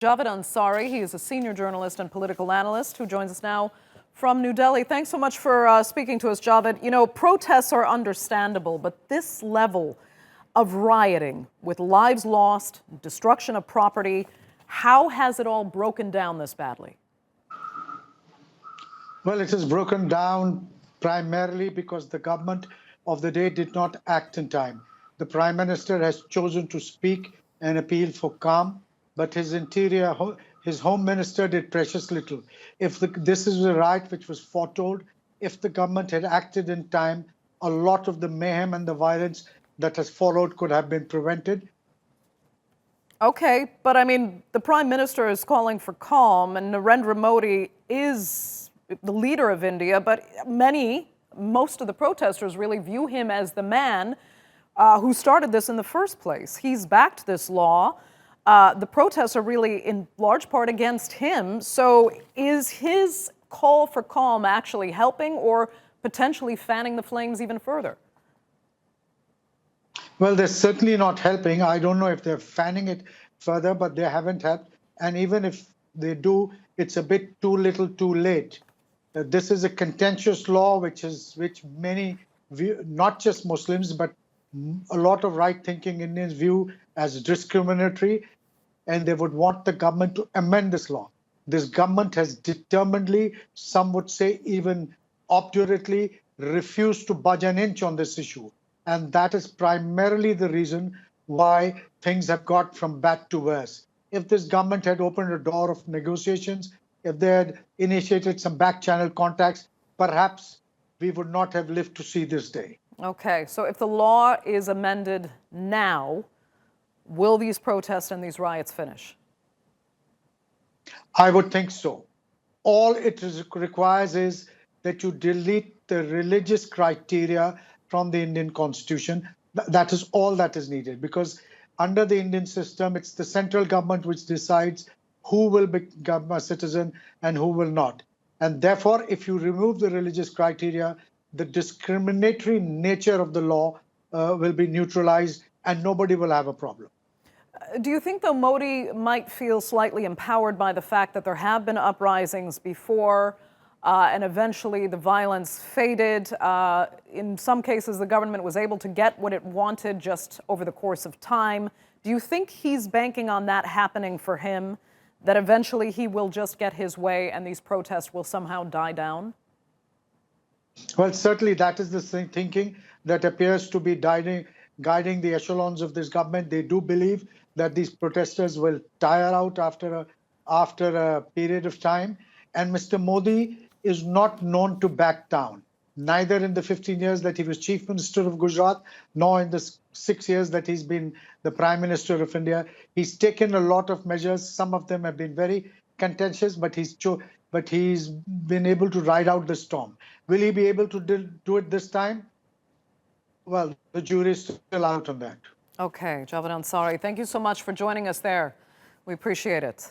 Javed Ansari. He is a senior journalist and political analyst who joins us now from New Delhi. Thanks so much for speaking to us, Javed. You know, protests are understandable, but this level of rioting with lives lost, destruction of property, how has it all broken down this badly? Well, it has broken down primarily because the government of the day did not act in time. The Prime Minister has chosen to speak and appeal for calm, but his Home Minister did precious little. If this is a riot which was foretold, if the government had acted in time, a lot of the mayhem and the violence that has followed could have been prevented. Okay, but I mean, the Prime Minister is calling for calm, and Narendra Modi is the leader of India, but most of the protesters really view him as the man who started this in the first place. He's backed this law. The protests are really in large part against him. So is his call for calm actually helping or potentially fanning the flames even further? Well, they're certainly not helping. I don't know if they're fanning it further, but they haven't helped. And even if they do, it's a bit too little too late. This is a contentious law which many view, not just Muslims, but a lot of right-thinking Indians view as discriminatory, and they would want the government to amend this law. This government has determinedly, some would say even obdurately, refused to budge an inch on this issue. And that is primarily the reason why things have got from bad to worse. If this government had opened a door of negotiations, if they had initiated some back-channel contacts, perhaps we would not have lived to see this day. Okay, so if the law is amended now, will these protests and these riots finish? I would think so. All it requires is that you delete the religious criteria from the Indian Constitution. That is all that is needed, because under the Indian system, it's the central government which decides who will become a citizen and who will not. And therefore, if you remove the religious criteria, the discriminatory nature of the law will be neutralized and nobody will have a problem. Do you think, though, Modi might feel slightly empowered by the fact that there have been uprisings before and eventually the violence faded? In some cases, the government was able to get what it wanted just over the course of time. Do you think he's banking on that happening for him, that eventually he will just get his way and these protests will somehow die down? Well, certainly that is the thinking that appears to be guiding the echelons of this government. They do believe that these protesters will tire out after a period of time. And Mr. Modi is not known to back down, neither in the 15 years that he was Chief Minister of Gujarat, nor in the 6 years that he's been the Prime Minister of India. He's taken a lot of measures. Some of them have been very contentious, but he's been able to ride out the storm. Will he be able to do it this time? Well, the jury is still out on that. Okay, Javed Ansari, thank you so much for joining us there. We appreciate it.